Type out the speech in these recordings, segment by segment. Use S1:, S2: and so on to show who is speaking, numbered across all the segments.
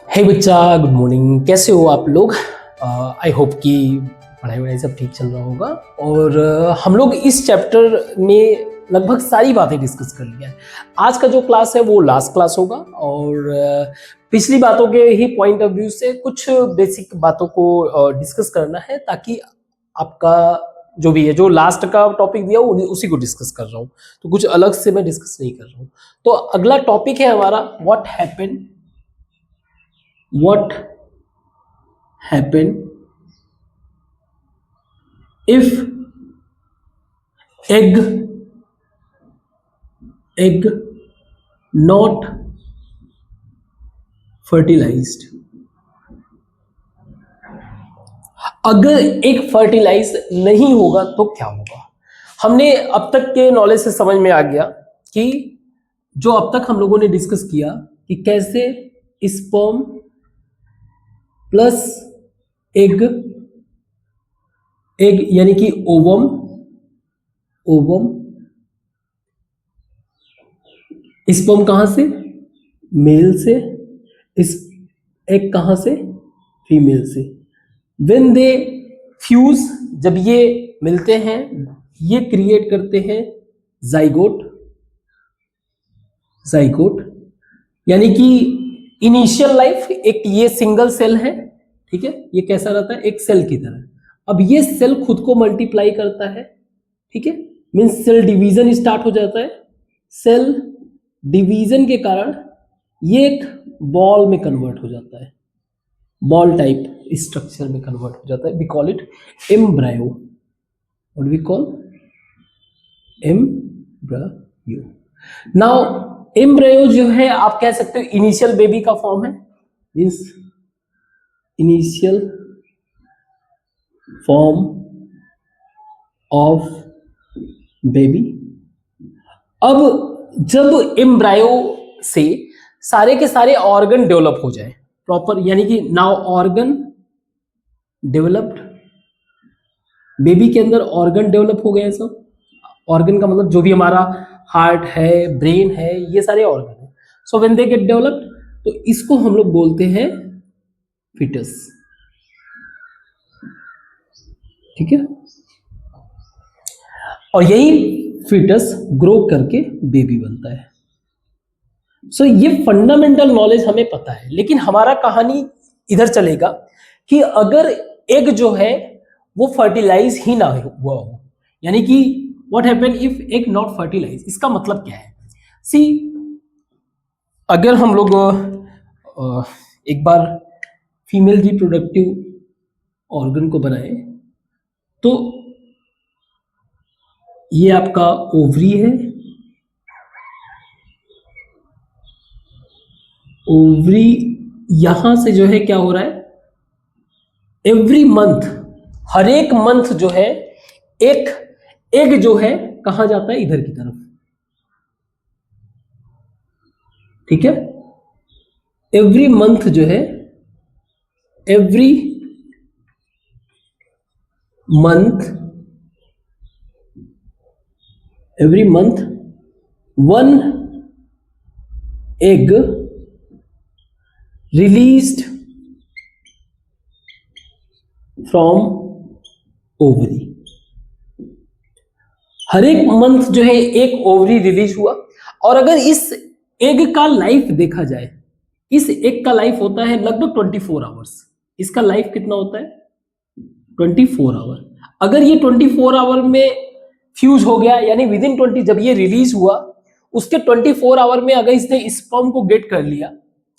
S1: हे बच्चा, good morning. कैसे हो आप लोग? आई होप कि पढ़ाई वढ़ाई सब ठीक चल रहा होगा। और हम लोग इस चैप्टर में लगभग सारी बातें डिस्कस कर लिया है। आज का जो क्लास है वो लास्ट क्लास होगा और पिछली बातों के ही पॉइंट ऑफ व्यू से कुछ बेसिक बातों को डिस्कस करना है, ताकि आपका जो भी है, जो लास्ट का टॉपिक दिया उसी को डिस्कस कर रहा हूँ, तो कुछ अलग से मैं डिस्कस नहीं कर रहा हूँ। तो अगला टॉपिक है हमारा what happen if egg not fertilized। अगर एग फर्टिलाइज नहीं होगा तो क्या होगा? हमने अब तक के नॉलेज से समझ में आ गया कि जो अब तक हम लोगों ने डिस्कस किया कि कैसे स्पर्म प्लस एग यानी कि ओवम स्पर्म कहां से? मेल से। एग कहां से? फीमेल से। व्हेन दे फ्यूज, जब ये मिलते हैं, ये क्रिएट करते हैं जाइगोट यानी कि इनिशियल लाइफ एक ये सिंगल सेल है, ठीक है। ये कैसा रहता है? एक सेल की तरह। अब ये सेल खुद को मल्टीप्लाई करता है, ठीक है, मीन्स सेल डिवीजन स्टार्ट हो जाता है। सेल डिवीजन के कारण ये एक बॉल में कन्वर्ट हो जाता है, बॉल टाइप स्ट्रक्चर में कन्वर्ट हो जाता है। We call it embryo. What we call? Embryo. Now embryo जो है, आप कह सकते हो इनिशियल बेबी का फॉर्म है, means initial form of baby. अब जब एम्ब्रायो से सारे के सारे ऑर्गन डेवलप हो जाए प्रॉपर, यानी कि नाउ ऑर्गन डेवलप्ड, बेबी के अंदर ऑर्गन डेवलप हो गए सब। ऑर्गन का मतलब जो भी हमारा हार्ट है, ब्रेन है, ये सारे ऑर्गन है। So when they get developed, तो इसको हम लोग बोलते हैं फिटस, ठीक है। और यही फिटस ग्रो करके बेबी बनता है। सो ये फंडामेंटल नॉलेज हमें पता है, लेकिन हमारा कहानी इधर चलेगा कि अगर एग जो है वो फर्टिलाइज ही ना हुआ हो, यानी कि what happen if egg not fertilize. इसका मतलब क्या है? सी, अगर हम लोग एक बार फीमेल रिप्रोडक्टिव ऑर्गन को बनाए, तो ये आपका ओवरी है। ओवरी यहां से जो है क्या हो रहा है, एवरी मंथ, हर एक मंथ जो है एक एग जो है कहां जाता है? इधर की तरफ, ठीक है। एवरी मंथ जो है, every month one egg released from ovary. हर एक मंथ जो है एक ओवरी रिलीज हुआ। और अगर इस एग का लाइफ देखा जाए, इस एग का लाइफ होता है लगभग 24 आवर्स। इसका लाइफ कितना होता है? 24 आवर। अगर ये 24 आवर में फ्यूज हो गया, यानी विद इन 20, जब ये रिलीज हुआ उसके 24 आवर में अगर इसने स्पर्म को गेट कर लिया,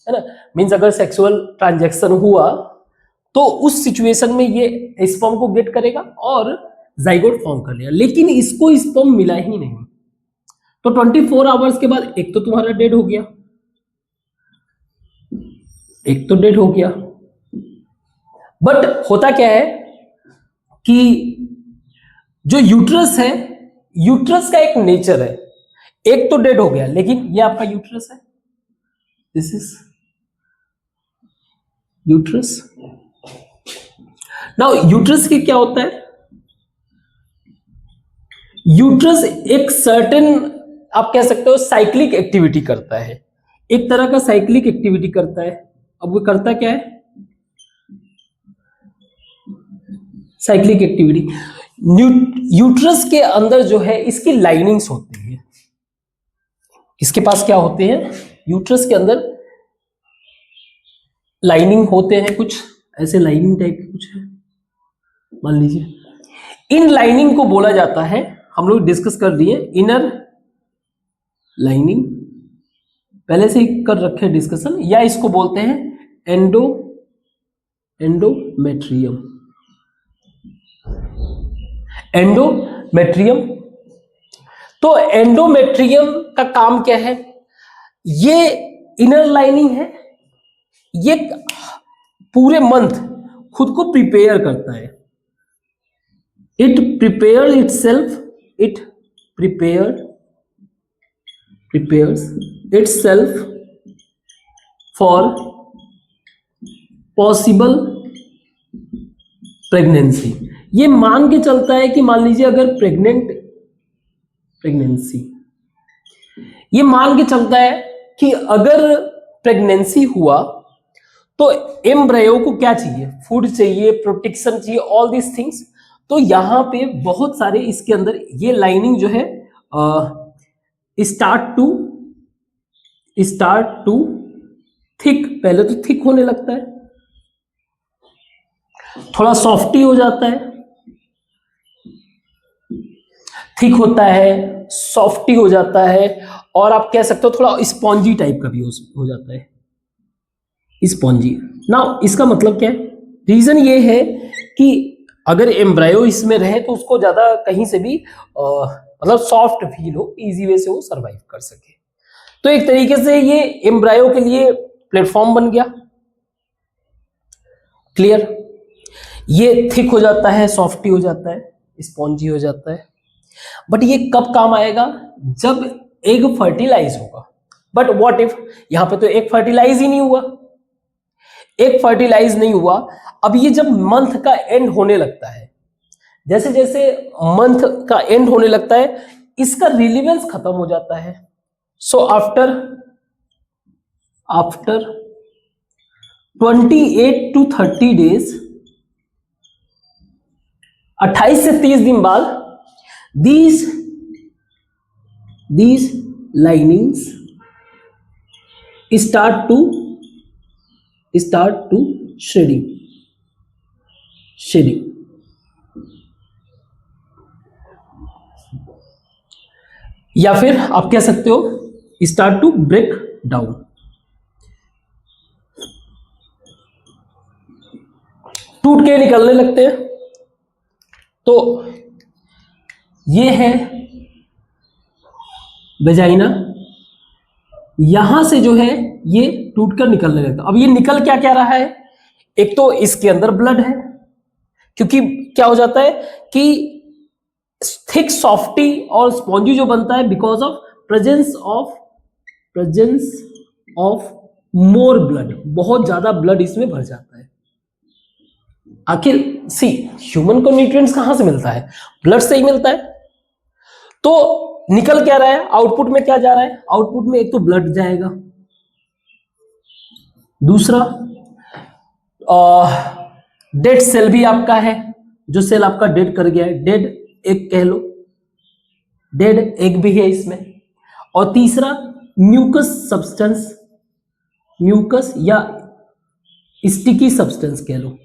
S1: है ना, मीन्स अगर सेक्सुअल ट्रांजैक्शन हुआ, तो उस सिचुएशन में ये स्पर्म को गेट करेगा और जाइगोट फॉर्म कर लिया। लेकिन इसको स्पर्म मिला ही नहीं, तो 24 आवर्स के बाद एक तो तुम्हारा डेड हो गया, बट होता क्या है कि जो यूट्रस है, यूट्रस का एक नेचर है, एक तो डेड हो गया, लेकिन ये आपका यूट्रस है, this is uterus. Now uterus के क्या होता है? यूट्रस एक सर्टेन, आप कह सकते हो, साइक्लिक एक्टिविटी करता है। एक तरह का साइक्लिक एक्टिविटी करता है। अब वो करता क्या है? Cyclic activity. यूट्रस के अंदर जो है इसकी लाइनिंग्स होती है। इसके पास क्या होते हैं? यूट्रस के अंदर लाइनिंग होते हैं, कुछ ऐसे लाइनिंग टाइप के कुछ है, मान लीजिए। इन लाइनिंग को बोला जाता है, हम लोग डिस्कस कर दिए, इनर लाइनिंग पहले से ही कर रखे डिस्कशन, या इसको बोलते हैं एंडोमेट्रियम। एंडोमेट्रियम। तो एंडोमेट्रियम का काम क्या है? ये इनर लाइनिंग है, ये पूरे मंथ खुद को प्रिपेयर करता है। It prepare it prepares itself for possible pregnancy. ये मान के चलता है कि मान लीजिए अगर प्रेगनेंसी, ये मान के चलता है कि अगर प्रेगनेंसी हुआ तो एम्ब्रायो को क्या चाहिए? फूड चाहिए, प्रोटेक्शन चाहिए, ऑल दिस थिंग्स। तो यहां पे बहुत सारे इसके अंदर ये लाइनिंग जो है स्टार्ट टू थिक, पहले तो थिक होने लगता है, थोड़ा सॉफ्टी हो जाता है, थिक होता है, सॉफ्टी हो जाता है, और आप कह सकते हो थोड़ा स्पॉन्जी टाइप का भी हो जाता है, स्पॉन्जी। ना इसका मतलब क्या है? रीजन ये है कि अगर एम्ब्रायो इसमें रहे तो उसको ज्यादा कहीं से भी मतलब सॉफ्ट फील हो, इजी वे से वो सरवाइव कर सके। तो एक तरीके से ये एम्ब्रायो के लिए प्लेटफॉर्म बन गया। क्लियर? ये थिक हो जाता है, सॉफ्टी हो जाता है, स्पॉन्जी हो जाता है। बट ये कब काम आएगा? जब एग फर्टिलाइज होगा। बट व्हाट इफ यहां पे तो एग फर्टिलाइज ही नहीं हुआ, एग फर्टिलाइज नहीं हुआ। अब ये जब मंथ का एंड होने लगता है, जैसे जैसे मंथ का एंड होने लगता है, इसका रिलीवेंस खत्म हो जाता है। सो आफ्टर 28 to 30 डेज, 28 से 30 दिन बाद, these linings start to shedding। या फिर आप कह सकते हो स्टार्ट टू ब्रेक डाउन। टूट के निकलने लगते हैं। तो ये है वेजाइना, यहां से जो है ये टूटकर निकलने लगता है। अब ये निकल क्या क्या रहा है? एक तो इसके अंदर ब्लड है, क्योंकि क्या हो जाता है कि थिक, सॉफ्टी और स्पॉन्जी जो बनता है because of presence of more blood, बहुत ज्यादा ब्लड इसमें भर जाता है। आखिर सी ह्यूमन को न्यूट्रिएंट्स कहां से मिलता है? ब्लड से ही मिलता है। तो निकल क्या रहा है? आउटपुट में क्या जा रहा है? आउटपुट में एक तो ब्लड जाएगा, दूसरा डेड सेल भी आपका है, जो सेल आपका डेड कर गया है, डेड एग कह लो, डेड एग भी है इसमें, और तीसरा म्यूकस सब्सटेंस, म्यूकस या स्टिकी सब्सटेंस कह लो,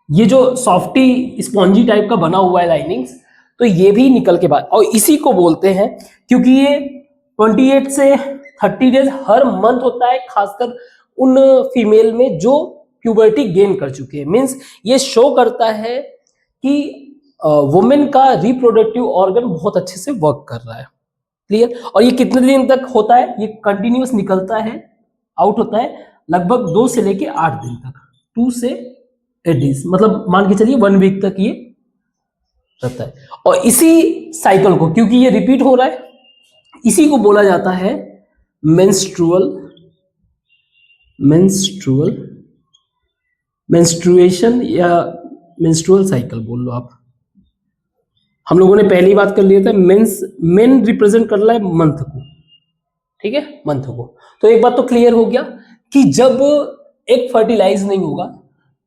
S1: ये जो सॉफ्टी स्पॉन्जी टाइप का बना हुआ है लाइनिंग्स, तो ये भी निकल के बाद, और इसी को बोलते हैं, क्योंकि ये 28 से 30 डेज हर मंथ होता है, खासकर उन फीमेल में जो प्यूबर्टी गेन कर चुके हैं। मींस ये शो करता है कि वुमेन का रिप्रोडक्टिव ऑर्गन बहुत अच्छे से वर्क कर रहा है। क्लियर? और ये कितने दिन तक होता है? ये कंटिन्यूअस निकलता है, आउट होता है लगभग 2 से लेके 8 दिन तक, 2 से 8 डेज, मतलब मान के चलिए 1 वीक तक ये रहता है। और इसी साइकिल को, क्योंकि ये रिपीट हो रहा है, इसी को बोला जाता है मेंस्ट्रुएशन या मेंस्ट्रुअल साइकिल बोल लो आप। हम लोगों ने पहली बात कर लिया था, मेन रिप्रेजेंट कर रहा है मंथ को, ठीक है, मंथ को। तो एक बात तो क्लियर हो गया कि जब एक फर्टिलाइज नहीं होगा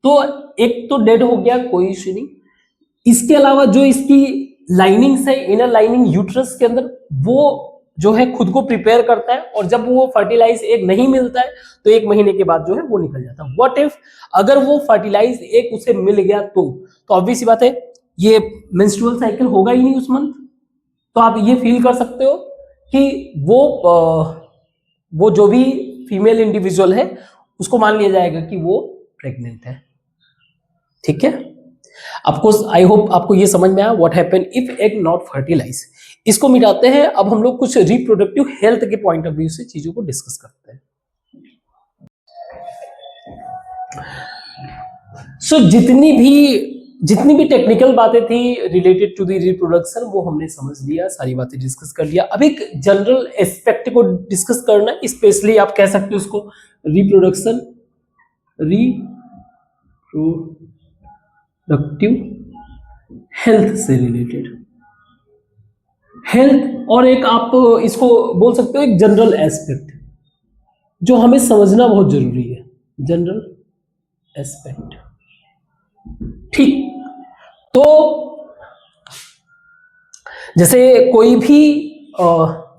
S1: तो एक तो डेड हो गया, कोई इश्यू नहीं। इसके अलावा जो इसकी लाइनिंग्स है, इनर लाइनिंग यूट्रस के अंदर, वो जो है खुद को प्रिपेयर करता है, और जब वो फर्टिलाइज एग नहीं मिलता है तो 1 महीने के बाद जो है वो निकल जाता है। व्हाट इफ अगर वो फर्टिलाइज एग उसे मिल गया तो ऑब्वियस सी बात है ये मेंस्ट्रुअल साइकिल होगा ही नहीं उस मंथ। तो आप ये फील कर सकते हो कि वो जो भी फीमेल इंडिविजुअल है उसको मान लिया जाएगा कि वो प्रेग्नेंट है। ठीक है, आपको आई होप आपको ये समझ में आया what happen if egg not fertilize. इसको मिटाते हैं, अब हम लोग कुछ रिप्रोडक्टिव हेल्थ के पॉइंट ऑफ व्यू से चीजों को डिस्कस करते हैं। सो जितनी भी टेक्निकल बातें थी रिलेटेड टू द रिप्रोडक्शन वो हमने समझ लिया, सारी बातें डिस्कस कर लिया। अब एक जनरल एस्पेक्ट को डिस्कस करना है, स्पेशली आप कह सकते हो उसको रिप्रोडक्शन, रिप्रोडक्टिव हेल्थ से रिलेटेड हेल्थ, और एक आप इसको बोल सकते हो एक जनरल एस्पेक्ट जो हमें समझना बहुत जरूरी है, जनरल एस्पेक्ट। ठीक, तो जैसे कोई भी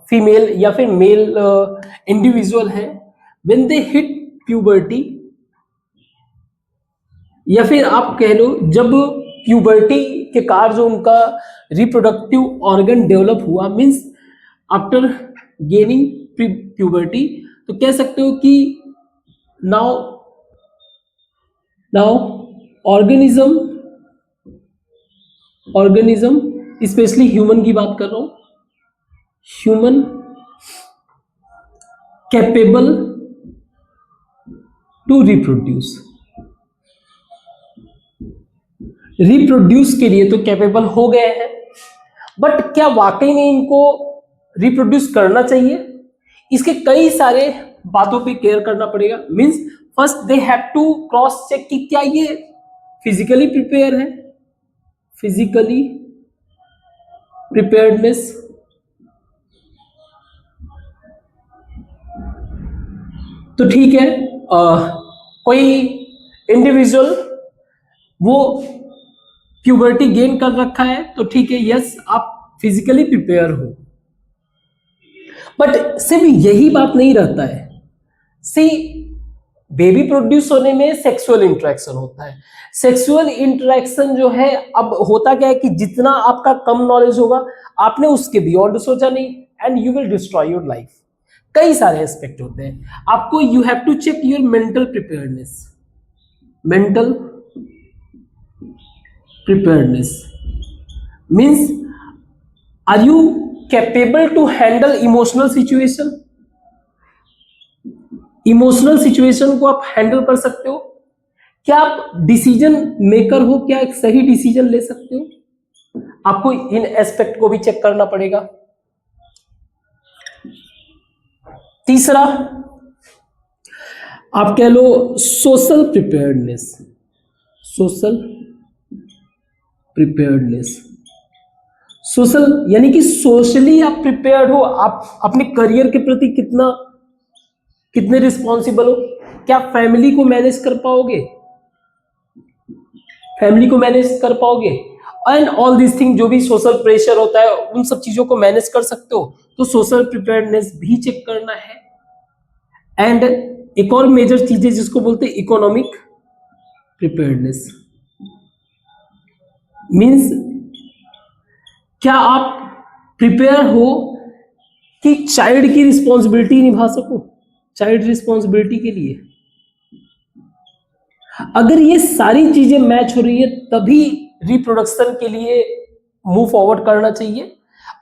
S1: फीमेल या फिर मेल इंडिविजुअल है, व्हेन दे हिट प्यूबर्टी, या फिर आप कह लो जब प्यूबर्टी के कार जो उनका रिप्रोडक्टिव ऑर्गन डेवलप हुआ, मींस आफ्टर गेनिंग प्यूबर्टी, तो कह सकते हो कि नाउ ऑर्गेनिज्म स्पेशली ह्यूमन की बात कर रहा हूं, ह्यूमन कैपेबल टू रिप्रोड्यूस के लिए तो कैपेबल हो गए हैं, बट क्या वाकई में इनको रिप्रोड्यूस करना चाहिए? इसके कई सारे बातों पे केयर करना पड़ेगा। Means first they have to cross check कि क्या ये फिजिकली प्रिपेयर है, फिजिकली प्रिपेयर्डनेस, तो ठीक है, कोई इंडिविजुअल वो प्यूबर्टी गेन कर रखा है तो ठीक है, यस आप फिजिकली प्रिपेयर हो, बट सिर्फ यही बात नहीं रहता है। सी, बेबी प्रोड्यूस होने में सेक्सुअल इंटरेक्शन होता है। सेक्सुअल इंटरेक्शन जो है, अब होता क्या है कि जितना आपका कम नॉलेज होगा, आपने उसके बियॉन्ड सोचा नहीं, and you will destroy your life. कई सारे एस्पेक्ट होते हैं, आपको you have to check your mental preparedness, mental preparedness means are you capable to handle emotional situation, emotional situation को आप हैंडल कर सकते हो? क्या आप डिसीजन मेकर हो? क्या एक सही डिसीजन ले सकते हो? आपको इन एस्पेक्ट को भी चेक करना पड़ेगा। तीसरा आप कह लो social preparedness, social preparedness, social यानी कि सोशली आप प्रिपेयर्ड हो, आप अपने करियर के प्रति कितने रिस्पॉन्सिबल हो, क्या फैमिली को मैनेज कर पाओगे, फैमिली को मैनेज कर पाओगे, एंड ऑल दिस थिंग, जो भी सोशल प्रेशर होता है उन सब चीजों को मैनेज कर सकते हो, तो सोशल प्रिपेयर्डनेस भी चेक करना है। एंड एक और मेजर चीज है जिसको बोलते हैं इकोनॉमिक प्रिपेयर्डनेस, मींस क्या आप प्रिपेयर हो कि चाइल्ड की रिस्पॉन्सिबिलिटी निभा सको, चाइल्ड रिस्पॉन्सिबिलिटी के लिए? अगर ये सारी चीजें मैच हो रही है तभी रिप्रोडक्शन के लिए मूव फॉरवर्ड करना चाहिए,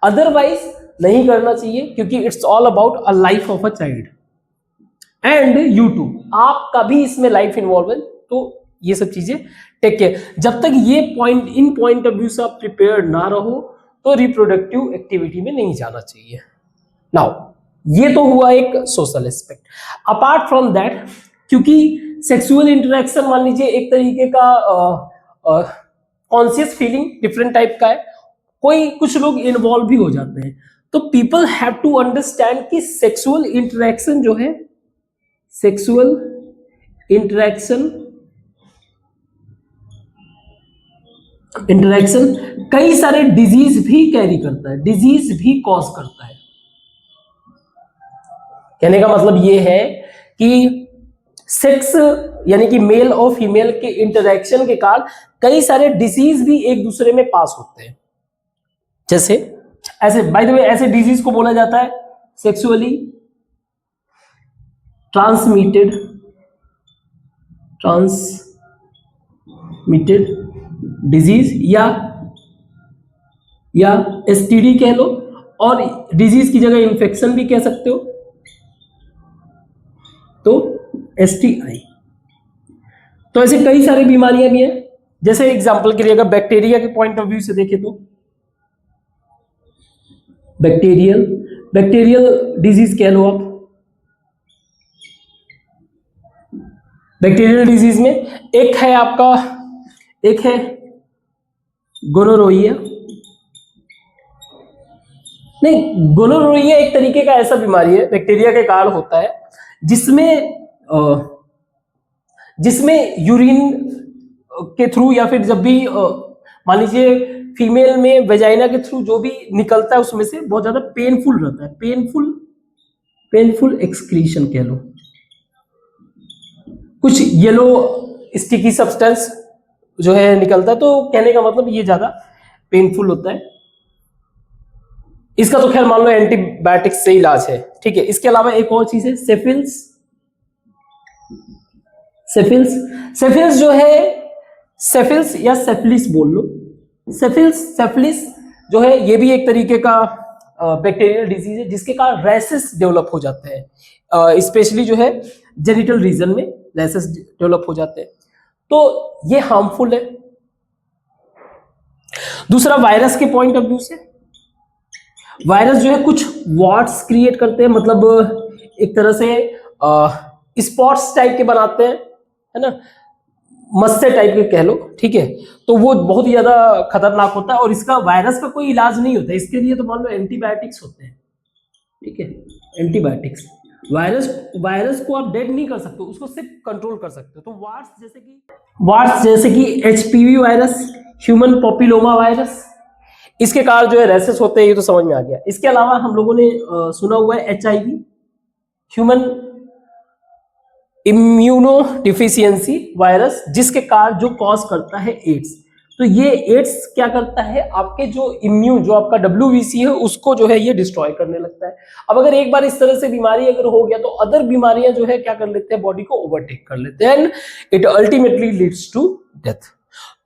S1: अदरवाइज नहीं करना चाहिए, क्योंकि it's all about a life of a child and you too, आपका भी इसमें लाइफ इन्वॉल्व है। तो ये सब चीजें टेक केयर, जब तक ये पॉइंट ऑफ व्यू से आप प्रिपेयर ना रहो तो रिप्रोडक्टिव एक्टिविटी में नहीं जाना चाहिए। नाउ ये तो हुआ एक social aspect. Apart from that, क्योंकि सेक्सुअल इंटरेक्शन मान लीजिए एक तरीके का कॉन्शियस फीलिंग डिफरेंट टाइप का है, कुछ लोग इन्वॉल्व भी हो जाते हैं, तो पीपल हैव टू अंडरस्टैंड कि सेक्सुअल इंटरेक्शन जो है, सेक्सुअल इंटरेक्शन कई सारे डिजीज भी कैरी करता है, डिजीज भी कॉज करता है। कहने का मतलब ये है कि सेक्स यानी कि मेल और फीमेल के इंटरेक्शन के कारण कई सारे डिजीज भी एक दूसरे में पास होते हैं। जैसे ऐसे, बाय द वे, ऐसे डिजीज को बोला जाता है सेक्सुअली ट्रांसमिटेड डिजीज या एसटीडी कह लो, और डिजीज की जगह इन्फेक्शन भी कह सकते हो, तो एसटीआई। तो ऐसे कई सारी बीमारियां भी हैं। जैसे एग्जांपल के लिए अगर बैक्टीरिया के पॉइंट ऑफ व्यू से देखें तो बैक्टीरियल डिजीज कह लो आप। बैक्टीरियल डिजीज में एक है गोनोरोइया। नहीं, गोनोरोइया एक तरीके का ऐसा बीमारी है, बैक्टीरिया के कारण होता है, जिसमें यूरिन के थ्रू या फिर जब भी मान लीजिए फीमेल में वेजाइना के थ्रू जो भी निकलता है उसमें से बहुत ज्यादा पेनफुल रहता है, पेनफुल एक्सक्रीशन कह लो, कुछ येलो स्टिकी सब्सटेंस जो है निकलता है। तो कहने का मतलब ये ज्यादा पेनफुल होता है। इसका तो खैर मान लो एंटीबायोटिक से इलाज है, ठीक है। इसके अलावा एक और चीज है सेफिल्स जो है, सेफिल्स या सेफिलिस बोल लो, सेफिलिस जो है ये भी एक तरीके का बैक्टीरियल डिजीज है जिसके कारण रैसेस डेवलप हो जाते हैं, स्पेशली जो है जेनिटल रीजन में रैसेस डेवलप हो जाते हैं। तो ये हार्मफुल है। दूसरा, वायरस के पॉइंट ऑफ व्यू से, वायरस जो है कुछ वॉट्स क्रिएट करते हैं, मतलब एक तरह से स्पॉट्स टाइप के बनाते हैं, है ना, मस्से टाइप के कह लो, ठीक है। तो वो बहुत ही ज्यादा खतरनाक होता है और इसका, वायरस का कोई इलाज नहीं होता, इसके लिए तो मान लो एंटीबायोटिक्स होते हैं, ठीक है, एंटीबायोटिक्स। वायरस को आप डेड नहीं कर सकते, उसको सिर्फ कंट्रोल कर सकते हो। तो वार्स जैसे कि एचपीवी वायरस, ह्यूमन पॉपिलोमा वायरस, इसके कारण जो है रैसेस होते हैं, ये तो समझ में आ गया। इसके अलावा हम लोगों ने सुना हुआ है HIV, human immuno deficiency virus, जिसके कारण जो कॉज करता है एड्स। तो ये एड्स क्या करता है, आपके जो इम्यून, जो आपका डब्ल्यूबीसी है, उसको जो है ये डिस्ट्रॉय करने लगता है। अब अगर एक बार इस तरह से बीमारी अगर हो गया तो अदर बीमारियां जो है क्या कर लेते हैं, बॉडी को ओवरटेक कर लेते हैं, and it ultimately leads to death.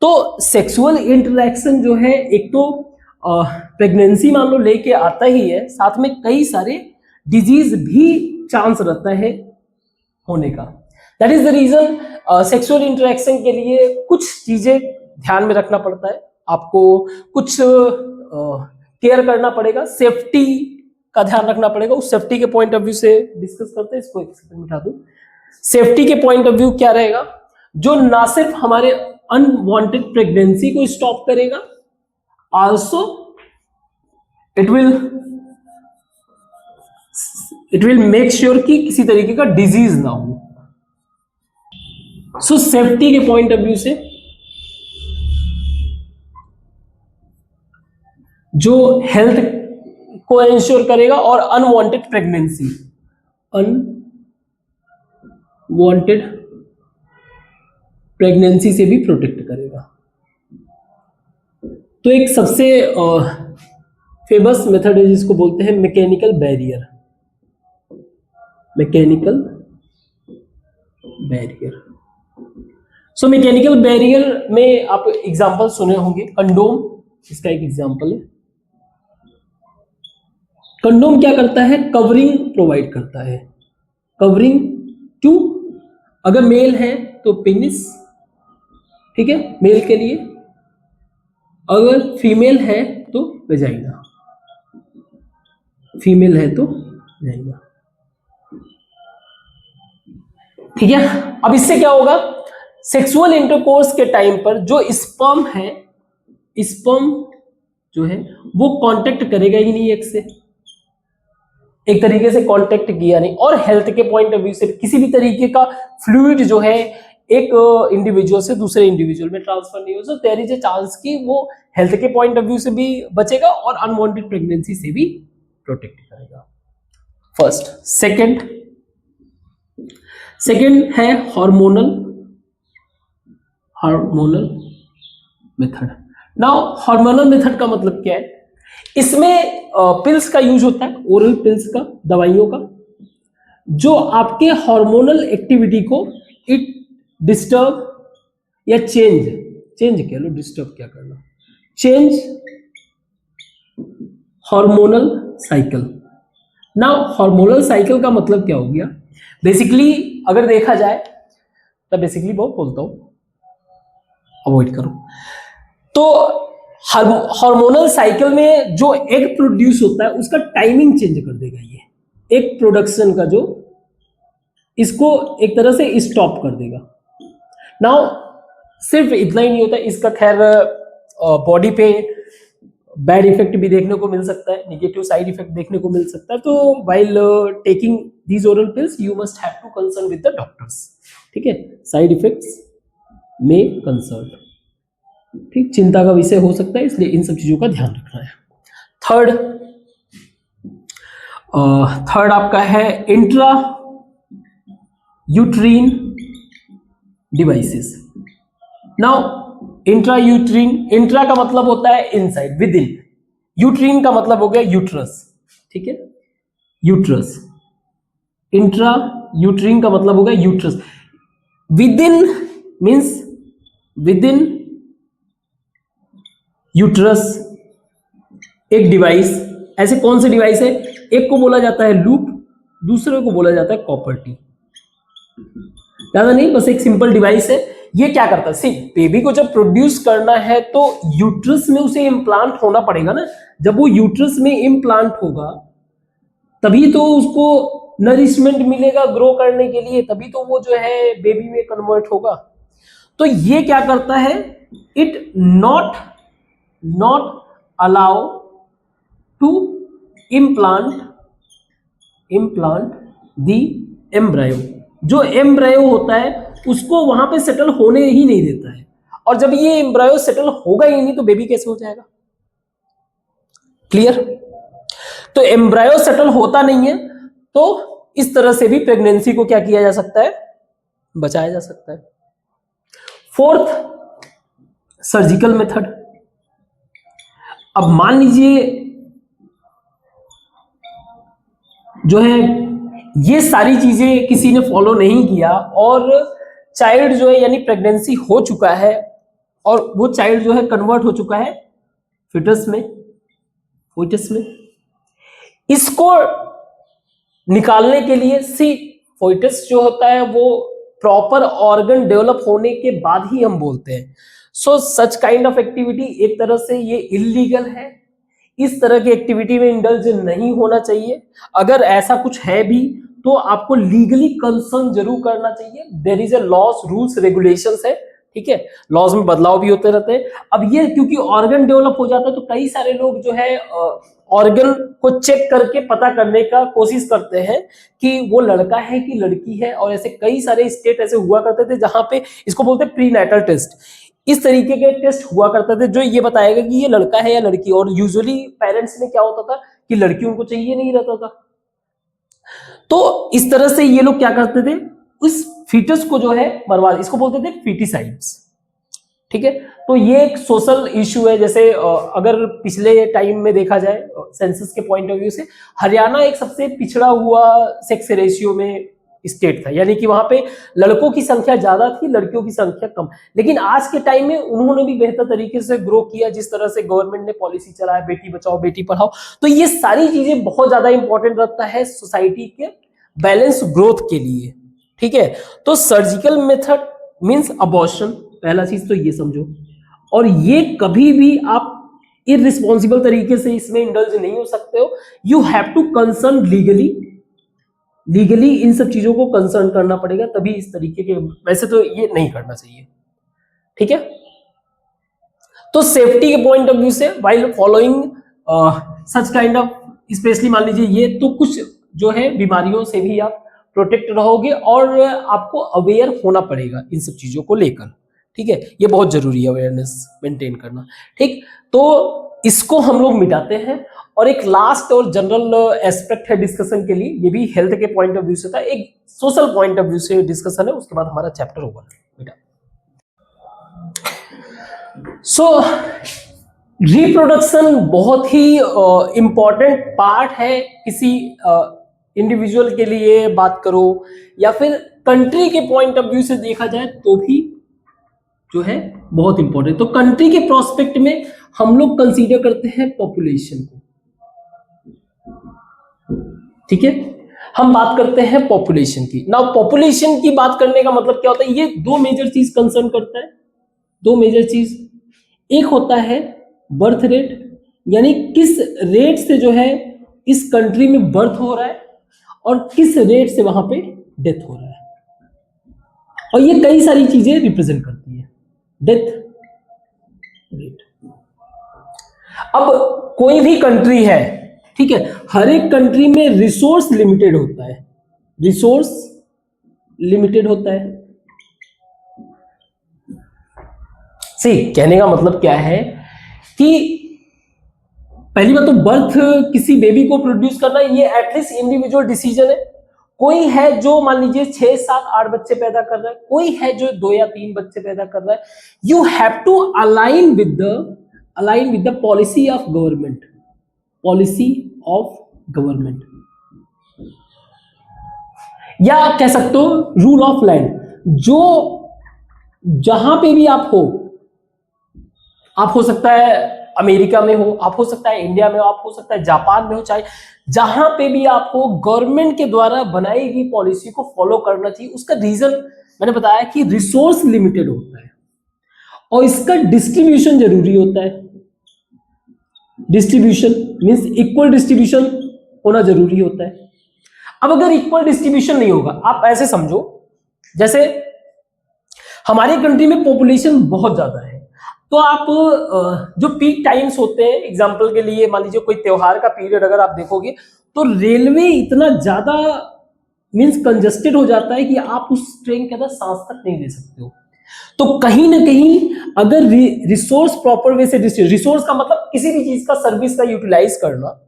S1: तो सेक्सुअल इंटरेक्शन जो है, एक तो प्रेगनेंसी मान लो लेके आता ही है, साथ में कई सारे डिजीज भी चांस रहता है होने का। That is the reason sexual interaction के लिए कुछ चीजें ध्यान में रखना पड़ता है, आपको कुछ केयर करना पड़ेगा, सेफ्टी का ध्यान रखना पड़ेगा। उस सेफ्टी के पॉइंट ऑफ व्यू से डिस्कस करते हैं। इसको एक सेकंड मिटा दूं। सेफ्टी के पॉइंट ऑफ व्यू क्या रहेगा, जो ना सिर्फ हमारे अनवांटेड प्रेगनेंसी को स्टॉप करेगा, also it will make sure कि किसी तरीके का डिजीज ना हो। सो सेफ्टी के पॉइंट ऑफ व्यू से जो हेल्थ को इंश्योर करेगा और अनवांटेड प्रेगनेंसी से भी प्रोटेक्ट करेगा। तो एक सबसे फेमस मेथड है जिसको बोलते हैं mechanical barrier. So mechanical barrier में आप एग्जांपल सुने होंगे, कंडोम इसका एक एग्जांपल है। कंडोम क्या करता है, कवरिंग प्रोवाइड करता है। कवरिंग टू, अगर मेल है तो पेनिस, ठीक है, मेल के लिए, अगर फीमेल है तो वेजाइना, ठीक है। अब इससे क्या होगा, सेक्सुअल इंटरकोर्स के टाइम पर जो स्पर्म जो है वो कांटेक्ट करेगा ही नहीं एक से, एक तरीके से कांटेक्ट किया नहीं, और हेल्थ के पॉइंट ऑफ व्यू से किसी भी तरीके का फ्लूइड जो है एक इंडिविजुअल से दूसरे इंडिविजुअल में ट्रांसफर नहीं हो, so there is a chance कि वो हेल्थ के पॉइंट ऑफ व्यू से भी बचेगा और अनवांटेड प्रेगनेंसी से भी प्रोटेक्ट करेगा। फर्स्ट। सेकंड है hormonal method. Now hormonal method का मतलब क्या है? इसमें पिल्स का यूज होता है, ओरल पिल्स का, दवाइयों का, जो आपके हार्मोनल एक्टिविटी को इट डिस्टर्ब या चेंज कह लो, डिस्टर्ब क्या करना, change hormonal cycle. Now hormonal cycle का मतलब क्या हो गया? बेसिकली अगर देखा जाए तो बेसिकली बहुत बोलता हूं, अवॉइड करो, तो हार्मोनल साइकिल में जो एग प्रोड्यूस होता है उसका टाइमिंग चेंज कर देगा ये एग प्रोडक्शन का, जो इसको एक तरह से स्टॉप कर देगा। नाउ सिर्फ इतना ही नहीं होता, इसका खैर बॉडी पे बैड इफेक्ट भी देखने को मिल सकता है, नेगेटिव साइड इफेक्ट देखने को मिल सकता है। तो while taking these oral pills you must have to concern with the doctors, ठीक है, साइड इफेक्ट्स में कंसर्न, ठीक, चिंता का विषय हो सकता है, इसलिए इन सब चीजों का ध्यान रखना है। थर्ड आपका है intra uterine devices. Now intra का मतलब होता है इनसाइड, विद इन, यूट्रीन का मतलब हो गया यूट्रस, ठीक है, यूट्रस, इंट्रा यूट्रीन का मतलब हो गया uterus, with in means with in uterus एक डिवाइस। ऐसे कौन से डिवाइस है? एक को बोला जाता है लूप, दूसरे को बोला जाता है कॉपर टी। ज्यादा नहीं, बस एक सिंपल डिवाइस है। ये क्या करता है? सी, बेबी को जब प्रोड्यूस करना है तो यूट्रस में उसे इम्प्लांट होना पड़ेगा ना। जब वो यूट्रस में इम्प्लांट होगा तभी तो उसको नरिशमेंट मिलेगा ग्रो करने के लिए, तभी तो वो जो है बेबी में कन्वर्ट होगा। तो ये क्या करता है? It not allow to implant the embryo। जो एम्ब्रायो होता है उसको वहां पे सेटल होने ही नहीं देता है, और जब ये एम्ब्रायो सेटल होगा ही नहीं तो बेबी कैसे हो जाएगा? क्लियर? तो एम्ब्रायो सेटल होता नहीं है, तो इस तरह से भी प्रेगनेंसी को क्या किया जा सकता है? बचाया जा सकता है। Fourth, surgical method. अब मान लीजिए जो है ये सारी चीजें किसी ने फॉलो नहीं किया और चाइल्ड जो है यानी प्रेगनेंसी हो चुका है और वो चाइल्ड जो है कन्वर्ट हो चुका है फिटस में, इसको निकालने के लिए फोइटस जो होता है वो प्रॉपर ऑर्गन डेवलप होने के बाद ही हम बोलते हैं। सो सच काइंड ऑफ एक्टिविटी एक तरह से ये इलीगल है, इस तरह की एक्टिविटी में इंडल्ज नहीं होना चाहिए। अगर ऐसा कुछ है भी तो आपको लीगली कंसर्न जरूर करना चाहिए। There is a laws, rules, regulations है, ठीक है, लॉज में बदलाव भी होते रहते हैं। अब ये क्योंकि ऑर्गन डेवलप हो जाता है तो कई सारे लोग जो है ऑर्गन को चेक करके पता करने का कोशिश करते हैं कि वो लड़का है कि लड़की है, और ऐसे कई सारे स्टेट ऐसे हुआ करते थे जहां पे इसको बोलते हैं प्रीनेटल टेस्ट। इस तरीके के टेस्ट हुआ करते थे जो ये बताएगा कि ये लड़का है या लड़की, और यूजुअली पेरेंट्स में क्या होता था कि लड़की उनको चाहिए नहीं रहता था। तो इस तरह से ये लोग क्या करते थे, उस फीटस को जो है बर्बाद, इसको बोलते थे फीटिसाइड्स, ठीक है। तो ये एक सोशल इश्यू है। जैसे अगर पिछले टाइम में देखा जाए सेंसस के पॉइंट ऑफ व्यू से, हरियाणा एक सबसे पिछड़ा हुआ सेक्स रेशियो में स्टेट था, यानी कि वहां पे लड़कों की संख्या ज्यादा थी, लड़कियों की संख्या कम। लेकिन आज के टाइम में उन्होंने भी बेहतर तरीके से ग्रो किया, जिस तरह से गवर्नमेंट ने पॉलिसी चलाया, बेटी बचाओ बेटी पढ़ाओ। तो ये सारी चीजें बहुत ज्यादा इंपॉर्टेंट रखता है सोसाइटी के बैलेंस ग्रोथ के लिए, ठीक है। तो सर्जिकल मेथड मींस अबॉर्शन, पहला चीज तो ये समझो। और ये कभी भी आप इररिस्पॉन्सिबल तरीके से इसमें इंडल्ज नहीं हो सकते हो। You have to concern legally इन सब चीजों को कंसर्न करना पड़ेगा, तभी इस तरीके के, वैसे तो ये नहीं करना चाहिए, ठीक है। तो सेफ्टी के पॉइंट ऑफ व्यू से while following such kind of, specially मान लीजिए ये तो कुछ जो है बीमारियों से भी आप प्रोटेक्ट रहोगे और आपको अवेयर होना पड़ेगा इन सब चीजों को लेकर। ठीक है, ये बहुत जरूरी है अवेयरनेस मेंटेन करना। ठीक, तो इसको हम लोग मिटाते हैं और एक लास्ट और जनरल एस्पेक्ट है डिस्कशन के लिए, ये भी हेल्थ के पॉइंट ऑफ व्यू से था, एक सोशल पॉइंट ऑफ व्यू से डिस्कशन है, उसके बाद हमारा चैप्टर होगा बेटा। सो रिप्रोडक्शन बहुत ही इंपॉर्टेंट पार्ट है किसी इंडिविजुअल के लिए, बात करो या फिर कंट्री के पॉइंट ऑफ व्यू से देखा जाए तो भी जो है बहुत इंपॉर्टेंट। तो कंट्री के प्रोस्पेक्ट में हम लोग कंसीडर करते हैं पॉपुलेशन को। ठीक है, हम बात करते हैं पॉपुलेशन की। नाउ पॉपुलेशन की बात करने का मतलब क्या होता है, ये दो मेजर चीज कंसर्न करता है, दो मेजर चीज। एक होता है बर्थ रेट, यानी किस रेट से जो है इस कंट्री में बर्थ हो रहा है और किस रेट से वहां पे डेथ हो रहा है, और ये कई सारी चीजें रिप्रेजेंट करती है, डेथ रेट। अब कोई भी कंट्री है, ठीक है, हर एक कंट्री में रिसोर्स लिमिटेड होता है, रिसोर्स लिमिटेड होता है। सही, कहने का मतलब क्या है कि पहली बात तो बर्थ किसी बेबी को प्रोड्यूस करना ये एटलीस्ट इंडिविजुअल डिसीजन है। कोई है जो मान लीजिए 6, 7, 8 बच्चे पैदा कर रहा है, कोई है जो 2 या 3 बच्चे पैदा कर रहा है। You have to align with the policy of government, policy of government, या कह सकते हो रूल ऑफ लैंड। जो जहां पे भी आप हो सकता है अमेरिका में हो, आप हो सकता है इंडिया में हो, आप हो सकता है जापान में हो, चाहे जहां पे भी आप हो, गवर्नमेंट के द्वारा बनाई गई पॉलिसी को फॉलो करना चाहिए। उसका रीजन मैंने बताया कि रिसोर्स लिमिटेड होता है और इसका डिस्ट्रीब्यूशन जरूरी होता है। डिस्ट्रीब्यूशन मींस इक्वल डिस्ट्रीब्यूशन होना जरूरी होता है। अब अगर इक्वल डिस्ट्रीब्यूशन नहीं होगा, आप ऐसे समझो जैसे हमारी कंट्री में पॉपुलेशन बहुत ज्यादा है, तो आप जो पीक टाइम्स होते हैं, एग्जांपल के लिए मान लीजिए कोई त्योहार का पीरियड अगर आप देखोगे तो रेलवे इतना ज्यादा मींस कंजस्टेड हो जाता है कि आप उस ट्रेन के अंदर सांस तक नहीं ले सकते हो। तो कहीं ना कहीं अगर रिसोर्स प्रॉपर वे से रिसोर्स का मतलब किसी भी चीज का सर्विस का यूटिलाइज करना।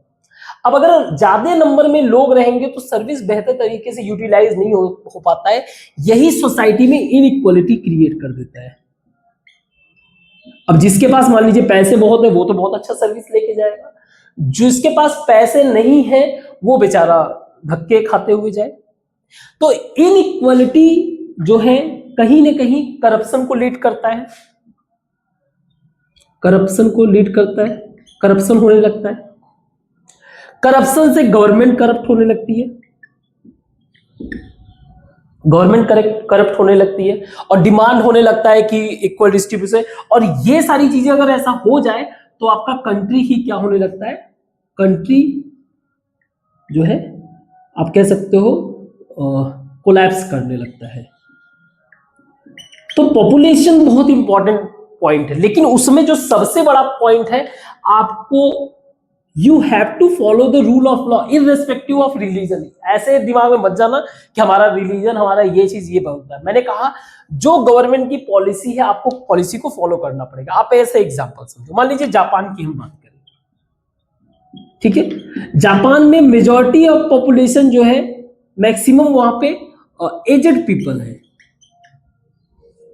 S1: अब अगर ज्यादा नंबर में लोग रहेंगे तो सर्विस बेहतर तरीके से यूटिलाइज नहीं हो पाता है, यही सोसाइटी में इनइक्वालिटी क्रिएट कर देता है। अब जिसके पास मान लीजिए पैसे बहुत है वो तो बहुत अच्छा सर्विस लेके जाएगा, जिसके पास पैसे नहीं है वो बेचारा धक्के खाते हुए जाए। तो इनइक्वालिटी जो है कहीं ना कहीं करप्शन को लीड करता है, करप्शन को लीड करता है, करप्शन होने लगता है, करप्शन से गवर्नमेंट करप्ट होने लगती है, गवर्नमेंट करप्ट होने लगती है और डिमांड होने लगता है कि इक्वल डिस्ट्रीब्यूशन। और ये सारी चीजें अगर ऐसा हो जाए तो आपका कंट्री ही क्या होने लगता है, कंट्री जो है आप कह सकते हो कोलैप्स करने लगता है। तो पॉपुलेशन बहुत इंपॉर्टेंट पॉइंट है, लेकिन उसमें जो सबसे बड़ा पॉइंट है, आपको you have to follow the rule of law irrespective of religion. ऐसे दिमाग में मत जाना कि हमारा रिलीजन, हमारा ये चीज ये बोलता है। मैंने कहा जो गवर्नमेंट की पॉलिसी है आपको पॉलिसी को फॉलो करना पड़ेगा। आप ऐसे एग्जांपल समझो, मान लीजिए जापान की हम बात करें, ठीक है, जापान में मेजॉरिटी ऑफ पॉपुलेशन जो है मैक्सिमम वहां पे एजेड पीपल है,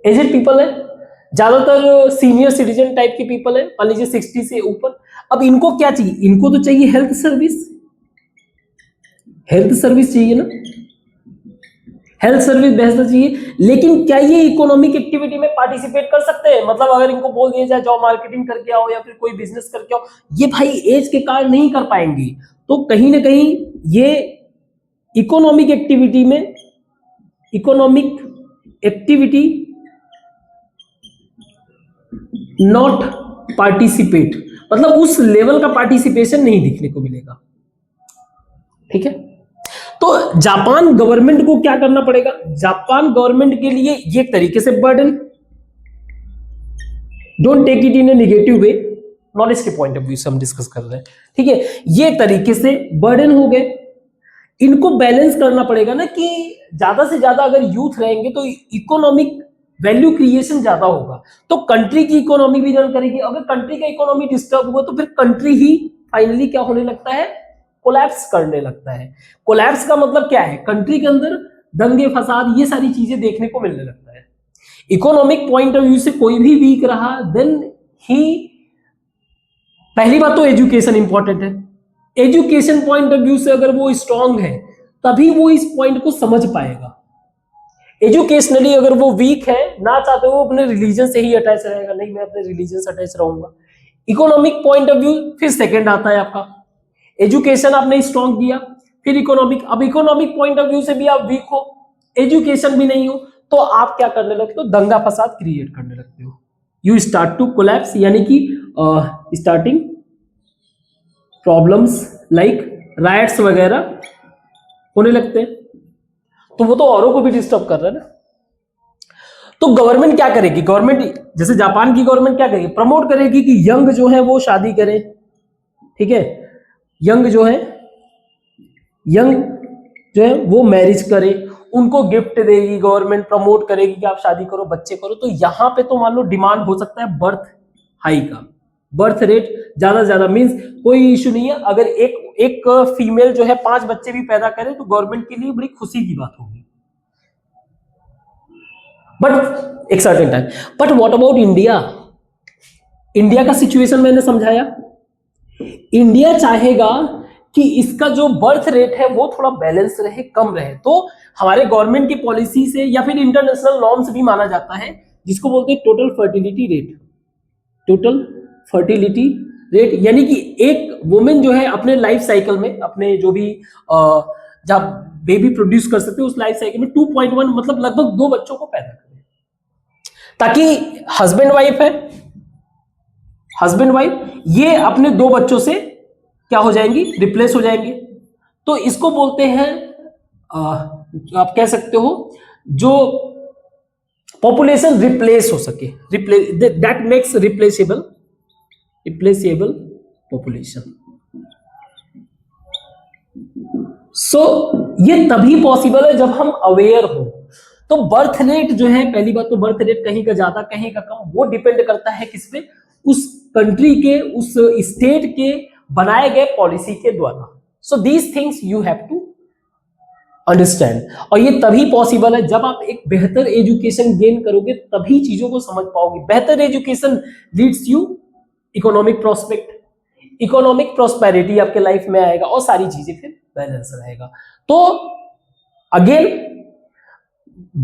S1: एजेड पीपल है, ज्यादातर सीनियर सिटीजन टाइप के पीपल है, मान लीजिए 60 से ऊपर। अब इनको क्या चाहिए, इनको तो चाहिए हेल्थ सर्विस, हेल्थ सर्विस चाहिए ना, हेल्थ सर्विस बेहतर चाहिए। लेकिन क्या ये इकोनॉमिक एक्टिविटी में पार्टिसिपेट कर सकते हैं? मतलब अगर इनको बोल दिया जाए जाओ मार्केटिंग करके आओ या फिर कोई बिजनेस करके आओ, ये भाई एज के कारण नहीं कर पाएंगे। तो कहीं ना कहीं ये इकोनॉमिक एक्टिविटी में, इकोनॉमिक एक्टिविटी नॉट पार्टिसिपेट, मतलब उस लेवल का पार्टिसिपेशन नहीं दिखने को मिलेगा। ठीक है, तो जापान गवर्नमेंट को क्या करना पड़ेगा, जापान गवर्नमेंट के लिए ये एक तरीके से burden, don't take it in a negative way, knowledge के पॉइंट ऑफ व्यू से हम डिस्कस कर रहे हैं। ठीक है, ये तरीके से बर्डन हो गए इनको बैलेंस करना पड़ेगा ना, कि ज्यादा से ज्यादा अगर यूथ रहेंगे तो इकोनॉमिक वैल्यू क्रिएशन ज्यादा होगा, तो कंट्री की इकोनॉमी भी रन करेगी। अगर कंट्री का इकोनॉमी डिस्टर्ब हुआ तो फिर कंट्री ही फाइनली क्या होने लगता है, कोलैप्स करने लगता है। कोलैप्स का मतलब क्या है, कंट्री के अंदर दंगे फसाद ये सारी चीजें देखने को मिलने लगता है। इकोनॉमिक पॉइंट ऑफ व्यू से कोई भी वीक रहा देन ही, पहली बात तो एजुकेशन इंपॉर्टेंट है। एजुकेशन पॉइंट ऑफ व्यू से अगर वो स्ट्रांग है तभी वो इस पॉइंट को समझ पाएगा। एजुकेशनली अगर वो वीक है, ना चाहते वो अपने रिलीजन से ही अटैच रहेगा, नहीं मैं अपने रिलीजन से अटैच रहूंगा। इकोनॉमिक पॉइंट ऑफ व्यू फिर सेकंड आता है आपका। एजुकेशन आपने स्ट्रांग किया, फिर इकोनॉमिक। अब इकोनॉमिक पॉइंट ऑफ व्यू से भी आप वीक हो, एजुकेशन भी नहीं हो, तो आप क्या करने लगते हो, दंगा फसाद क्रिएट करने लगते हो। यू स्टार्ट टू कोलैप्स, यानी कि स्टार्टिंग प्रॉब्लम्स लाइक राइट्स वगैरह होने लगते हैं। तो वो तो औरों को भी डिस्टर्ब कर रहा है ना। तो गवर्नमेंट क्या करेगी, गवर्नमेंट जैसे जापान की गवर्नमेंट क्या करेगी, प्रमोट करेगी कि यंग जो है वो शादी करें, ठीक है, यंग जो है, यंग जो है वो मैरिज करे, उनको गिफ्ट देगी गवर्नमेंट, प्रमोट करेगी कि आप शादी करो, बच्चे करो। तो यहां पे तो मान लो डिमांड हो सकता है बर्थ हाई का, बर्थ रेट ज्यादा से ज्यादा, मींस कोई इशू नहीं है अगर एक फीमेल जो है 5 बच्चे भी पैदा करे तो गवर्नमेंट के लिए बड़ी खुशी की बात होगी। बट एक certain time, but what about India, India का सिचुएशन मैंने समझाया। इंडिया चाहेगा कि इसका जो बर्थ रेट है वो थोड़ा बैलेंस रहे, कम रहे। तो हमारे गवर्नमेंट की पॉलिसी से या फिर इंटरनेशनल नॉर्म्स भी माना जाता है, जिसको बोलते हैं total fertility rate. Total fertility rate यानी कि एक वुमेन जो है अपने लाइफ साइकिल में, अपने जो भी जब बेबी प्रोड्यूस कर सकते हैं उस लाइफ साइकिल में 2.1 मतलब लगभग 2 बच्चों को पैदा करें, ताकि हस्बैंड वाइफ है, हस्बैंड वाइफ ये अपने 2 बच्चों से क्या हो जाएंगी, रिप्लेस हो जाएंगे। तो इसको बोलते हैं आप कह सकते हो जो पॉपुलेशन रिप्लेस हो सके, दैट मेक्स रिप्लेसेबल पॉपुलेशन। सो ये तभी पॉसिबल है जब हम अवेयर हो। तो बर्थ रेट जो है, पहली बात तो बर्थ रेट कहीं का ज्यादा कहीं का कम, वो डिपेंड करता है किस पे, उस कंट्री के, उस स्टेट के बनाए गए पॉलिसी के द्वारा। So these things you have to understand. और ये तभी पॉसिबल है जब आप एक बेहतर एजुकेशन गेन करोगे, तभी चीजों को समझ पाओगे। बेहतर education leads you economic prospect, economic prosperity आपके लाइफ में आएगा और सारी चीजें फिर बैलेंस रहेगा। तो अगेन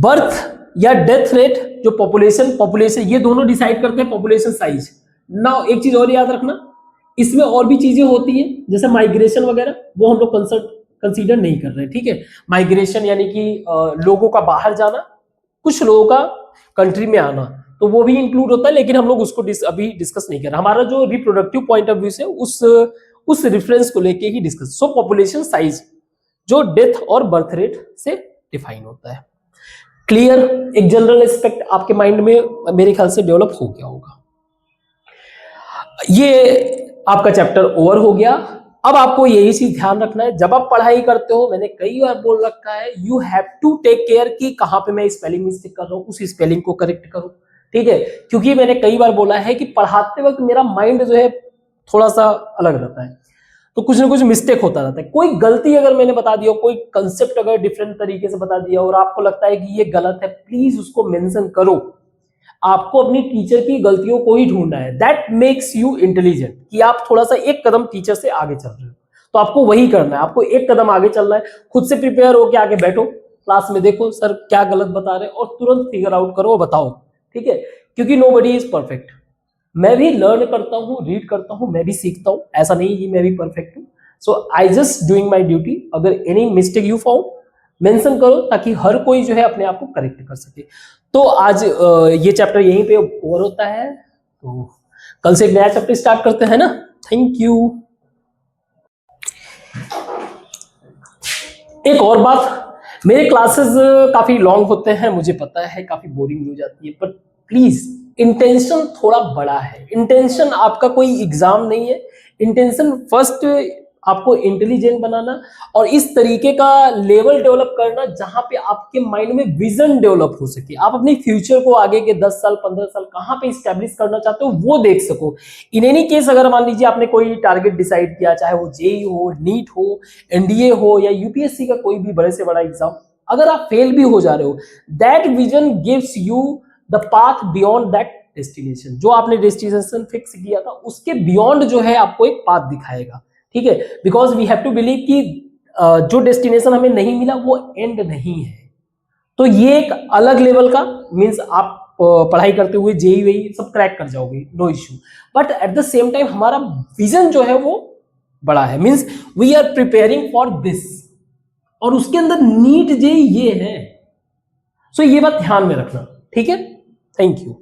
S1: बर्थ या डेथ रेट, जो पॉपुलेशन ये दोनों डिसाइड करते हैं पॉपुलेशन साइज। नाउ एक चीज और याद रखना, इसमें और भी चीजें होती हैं जैसे माइग्रेशन वगैरह, वो हम लोग कंसीडर नहीं कर रहे, ठीक है। माइग्रेशन यानी कि लोगों का बाहर जाना, कुछ लोगों का कंट्री में आना, तो वो भी इंक्लूड होता है, लेकिन हम लोग उसको अभी डिस्कस नहीं कर रहे। हमारा जो रिप्रोडक्टिव पॉइंट ऑफ व्यू से उस रेफरेंस को लेके ही डिस्कस। सो पॉपुलेशन साइज जो डेथ और बर्थ रेट से डिफाइन होता है। क्लियर, एक जनरल एस्पेक्ट आपके माइंड में मेरे ख्याल से डेवलप हो गया होगा। ये आपका चैप्टर ओवर हो गया। अब आपको यही चीज ध्यान रखना है जब आप पढ़ाई करते हो, मैंने कई बार बोल रखा है, you have to take care कि कहां पे मैं स्पेलिंग मिस्टेक कर रहा हूं, उस स्पेलिंग को करेक्ट करो, ठीक है। क्योंकि मैंने कई बार बोला है कि पढ़ाते वक्त मेरा माइंड जो है थोड़ा सा अलग रहता है, तो कुछ ना कुछ मिस्टेक होता रहता है। कोई गलती अगर मैंने बता दिया, कोई कंसेप्ट अगर डिफरेंट तरीके से बता दिया और आपको लगता है कि ये गलत है, प्लीज उसको मेंशन करो। आपको अपनी टीचर की गलतियों को ही ढूंढना है, दैट मेक्स यू इंटेलिजेंट, कि आप थोड़ा सा एक कदम टीचर से आगे चल रहे हो, तो आपको वही करना है, आपको एक कदम आगे चलना है। खुद से प्रिपेयर हो के आगे बैठो, क्लास में देखो सर क्या गलत बता रहे हैं और तुरंत फिगर आउट करो और बताओ, ठीक है। क्योंकि नोबडी इज परफेक्ट। मैं भी लर्न करता हूँ, रीड करता हूँ, मैं भी सीखता हूँ, ऐसा नहीं कि मैं भी परफेक्ट हूँ। So I just doing my duty. अगर any mistake you found, mention करो ताकि हर कोई जो है अपने आप को करेक्ट कर सके। तो आज ये चैप्टर यहीं पे ओवर होता है, तो कल से एक नया चैप्टर स्टार्ट करते हैं ना। Thank you. एक और बात, मेरे क्लासेस काफी लॉन्ग होते हैं, मुझे पता है काफी बोरिंग हो जाती है, बट प्लीज इंटेंशन थोड़ा बड़ा है। इंटेंशन आपका कोई एग्जाम नहीं है, इंटेंशन फर्स्ट आपको इंटेलिजेंट बनाना और इस तरीके का लेवल डेवलप करना जहां पे आपके माइंड में विजन डेवलप हो सके, आप अपने फ्यूचर को आगे के 10 साल 15 साल कहां पे स्टैब्लिश करना चाहते हो वो देख सको। इन एनी केस अगर मान लीजिए आपने कोई टारगेट डिसाइड किया, चाहे वो जेई हो, नीट हो, एनडीए हो या यूपीएससी का कोई भी बड़े से बड़ा एग्जाम, अगर आप फेल भी हो जा रहे हो, that vision gives you the path beyond that destination. जो आपने डेस्टिनेशन फिक्स किया था उसके बियॉन्ड जो है आपको एक पाथ दिखाएगा, ठीक है। Because we have to believe कि जो डेस्टिनेशन हमें नहीं मिला वो एंड नहीं है। तो ये एक अलग लेवल का मीन्स आप पढ़ाई करते हुए जेई वेई सब क्रैक कर जाओगे, no issue. But at the same time हमारा विजन जो है वो बड़ा है, means we are preparing for this, और उसके अंदर नीट जेई ये है। सो ये बात ध्यान में रखना, ठीक है। Thank you.